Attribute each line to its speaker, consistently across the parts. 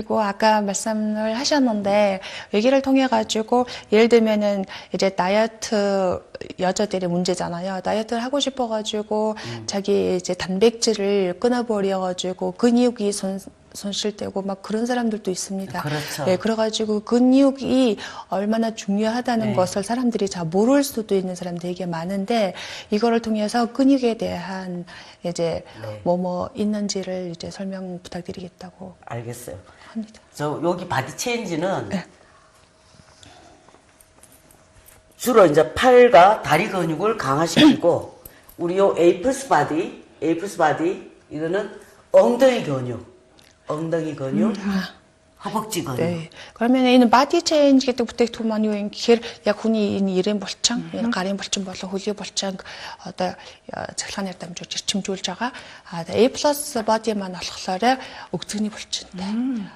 Speaker 1: 그리고 아까 말씀을 하셨는데 얘기를 통해 가지고 예를 들면은 이제 다이어트 여자들의 문제잖아요. 다이어트를 하고 싶어 가지고 자기 이제 단백질을 끊어버려 가지고 근육이 손실되고 막 그런 사람들도 있습니다.
Speaker 2: 그렇죠.
Speaker 1: 네, 그래가지고 근육이 얼마나 중요하다는
Speaker 2: 네.
Speaker 1: 것을 사람들이 잘 모를 수도 있는 사람들이 되게 많은데 이거를 통해서 근육에 대한 이제
Speaker 2: 네.
Speaker 1: 뭐뭐 있는지를 이제 설명 부탁드리겠다고
Speaker 2: 알겠어요.
Speaker 1: 합니다.
Speaker 2: 저 여기 바디 체인지는
Speaker 1: 네.
Speaker 2: 주로 이제 팔과 다리 근육을 강화시키고 우리 요 에이플스 바디 이거는 엉덩이 근육, 허벅지 근육.
Speaker 1: 네. 그러면 энэ body change гэдэг бүтээгдэхүүн маань юу юм гэхээр яг хүний энэ ирэн булчин, энэ гарын булчин болон хөлийн булчин одоо цахилгаанаар дамжуулж ирчимжүүлж байгаа. A+ body маань болохоор өгцөгний булчинтай.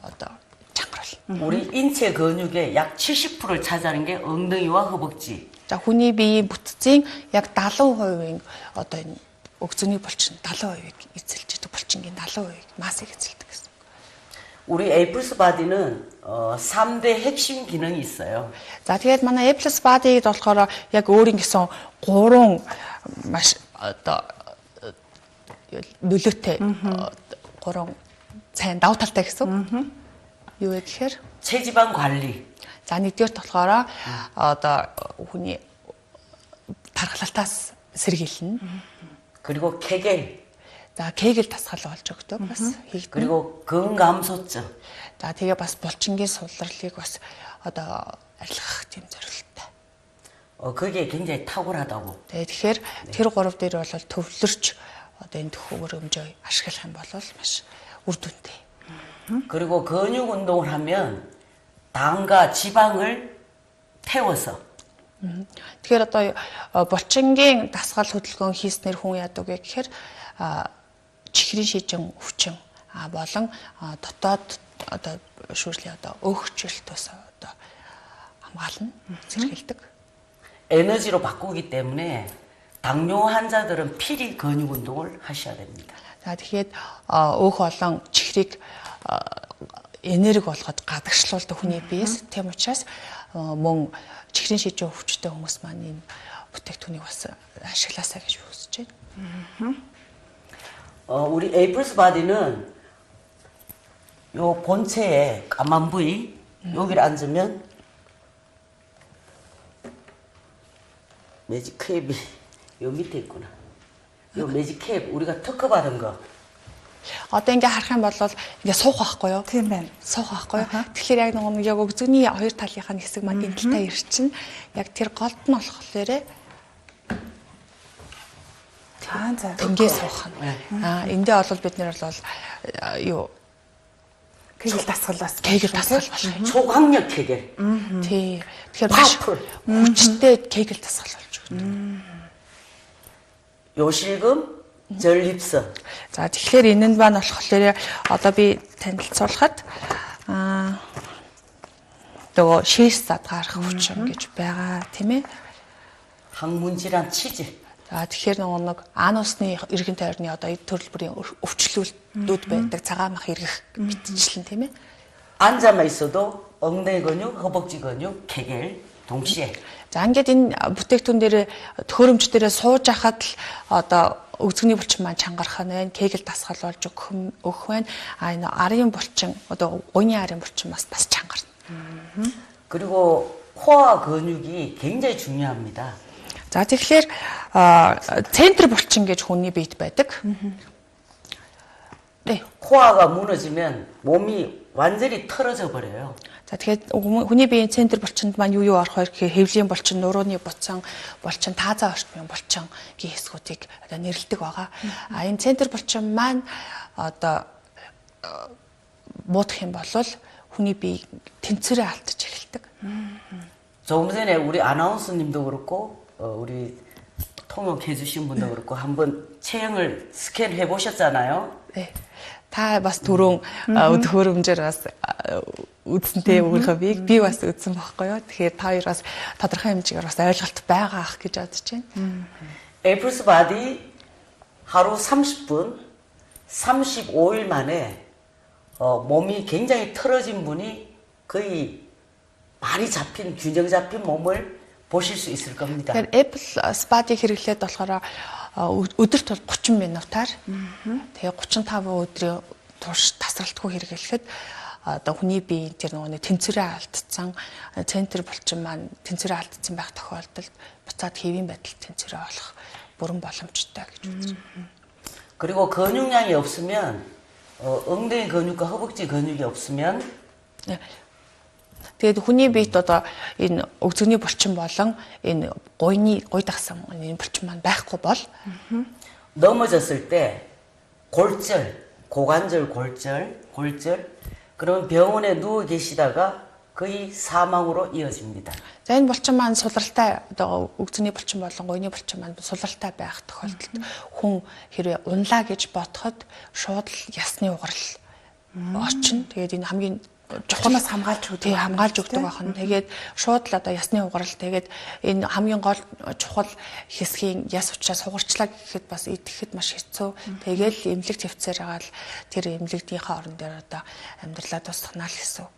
Speaker 1: одоо чангарал.
Speaker 2: 우리 인체 근육의 약 70%를 차지하는 게 엉덩이와 허벅지.
Speaker 1: За хүний биеийн бүтцийн яг 70%-ийн одоо энэ өгцөгний булчин 70%-ийг эзэлж идэг булчингийн 70%-ийг массыг эзэлдэг гэсэн.
Speaker 2: 우리 에이플스 바디는 3대 핵심 기능이 있어요.
Speaker 1: За тэгээд манай A+ body-д болохоор яг өөрийн гэсэн 3 маш одоо нөлөөтэй 3 сайн давуу талтай гэсэн. Юу вэ гэхээр
Speaker 2: 체지방 관리.
Speaker 1: за нэгдүгээрт болохоор одоо хүний тархалтаас сэргийлнэ.
Speaker 2: 그리고 케겔.
Speaker 1: За кегel тасгал болж өгдөг бас хийгдэн.
Speaker 2: 그리고 근감소증.
Speaker 1: За тэгээ бас булчингийн сулралыг бас одоо арилгах тийм зорилттой.
Speaker 2: 그게 굉장히 탁월하다고.
Speaker 1: Тэгэхээр тэр гурав дээр бол төвлөрч одоо энэ төхөөр хэмжээ ашиглах юм бол маш үр дүнтэй.
Speaker 2: 그리고 근육 운동을 하면 당과 지방을 태워서
Speaker 1: Тэгэхээр одоо булчингийн дасгал хөдөлгөөн хийснээр хүн яадаг вэ гэхээр чихрийн шижин өвчин болон дотоод одоо шүүрлийн одоо өөхчлөлтөөс одоо хамгаална, зэргэлдэг.
Speaker 2: 에너지로 바꾸기 때문에 당뇨 환자들은 필히 근육 운동을 하셔야 됩니다.
Speaker 1: За тэгэхээр өөх болон чихрийг энерги болгоод гадагшлуулдаг хүний биес. Тийм учраас мөн чихрийн шижин өвчтэй хүмүүс маань энэ бүтээгдэхүүнийг бас ашиглаасаа гэж хүсэж байна.
Speaker 2: 우리 에이플스 바디는 요 본체에 까만 부위 여기를 앉으면 매직 캡이 요 밑에 있구나. 요 매직 캡 우리가 특허 받은 거.
Speaker 1: Одоо ингээ харах юм бол ингээ суух байхгүй юу?
Speaker 3: Тийм байна.
Speaker 1: Суух байхгүй юу? Тэгэхээр яг нэг яг өгзөгний хоёр талынхаа хэсэг маань энэ талтай ирчин. Яг тэр голд нь болохоор
Speaker 3: За.
Speaker 1: ингээ суух нь. Эндээ бол бид нэр бол юу
Speaker 3: Кегел дасгалаас.
Speaker 1: кегел дасгал болно.
Speaker 2: 초강력 케겔.
Speaker 1: Тий. Тэгэхээр маш хүчтэй кегел дасгал болж өгдөг.
Speaker 2: 요실금 전립선.
Speaker 1: За тэгэхээр энэнд маань болохоор одоо би танилцуулахад нөгөө шээс задгаарах хүчин гэж байгаа тийм ээ.
Speaker 2: 항문 질환 치질.
Speaker 1: За тэгэхээр нэг анусны эргэн тойрны одоо төрөл бүрийн өвчлөлтүүд байдаг. цагаан мах эргэх мэтчлэн тийм ээ.
Speaker 2: 앉아만 있어도 엉덩이 근육, 허벅지 근육, 케겔 동시에.
Speaker 1: За ингээд энэ бүтээгдэхүүн дээр төхөөрөмж дээрээ сууж хахад л одоо өгзөгний булчин маань чангарах нь байна. Кегел дасгал болж өгөх байна. Энэ арын булчин одоо уйны арын булчин бас чангарна.
Speaker 2: 그리고 코어 근육이 굉장히 중요합니다.
Speaker 1: За тэгэхээр центр булчин гэж хүний биед байдаг. 네.
Speaker 2: 코어가 무너지면 몸이 완전히 털어져 버려요.
Speaker 1: За тэгэхээр хүний биеийн центр булчинд маань юу орох вэ гэхээр хэвлийн булчин, нурууны булчин, таазаа орчмын булчин гэх хэсгүүдийг одоо нэрлэдэг байгаа. Энэ центр булчин маань одоо муудах юм бол хүний бие тэнцвэрээ алдаж эхэлдэг.
Speaker 2: 조금 전에 우리 아나운서님도 그렇고 우리 통역해 주신 분도 그렇고 한번 체형을 스캔해 보셨잖아요.
Speaker 1: 네. Та бас түрүүн төхөөрөмжөөр бас үзсэнтэй өөрийнхөө биеийг би бас үзсэн байхгүй юу. Тэгэхээр та хоёр бас тодорхой хэмжээгээр бас ойлголт байгаа ах гэж бодож байна.
Speaker 2: 에이플스 바디 하루 30분 35일 만에 몸이 굉장히 틀어진 분이 거의 많이 잡힌 균형 잡힌 몸을 보실 수 있을 겁니다.
Speaker 1: Тэгэхээр Apple Spa-ыг хэрэглээд болохоор өдөрт бол 30 минутаар тэгээ 35 өдрийн турш тасралтгүй хэрэглэхэд одоо хүний бие тэр нөгөө тэнцвэрээ алдсан центр булчин маань тэнцвэрээ алдсан байх тохиолдолд буцаад хэвийн байдал тэнцвэрээ олох бүрэн боломжтой гэж үзэж байна.
Speaker 2: 그리고 근육량이 없으면 엉덩이 근육과 허벅지 근육이 없으면
Speaker 1: Тэгээд хүний биед одоо энэ өгзөгний булчин болон энэ гуй дагсан энэ булчин маань байхгүй бол
Speaker 2: 넘어졌을 때 골절, 고관절 골절 그러면 병원에 누워 계시다가 거의 사망으로 이어집니다.
Speaker 1: За энэ булчин маань сулралтай одоо өгзөгний булчин болон гуйны булчин маань сулралтай байх тохиолдолд хүн хэрвээ унлаа гэж бодоход шууд л ясны угарал очно. Тэгээд энэ хамгийн
Speaker 3: чухалаас хамгаалж өгдөг.
Speaker 1: Тий, хамгаалж өгдөг байна. Тэгээд шууд л одоо ясны угарал тэгээд энэ хамгийн гол чухал хэсгийн яс учраас хугарчлаа гэхэд бас идэхэд маш хэцүү. Тэгээд эмнэлэг твцээр байгаа л тэр эмнэлэгдийнхээ орон дээр одоо амьдралаа тусгана л гэсэн үг.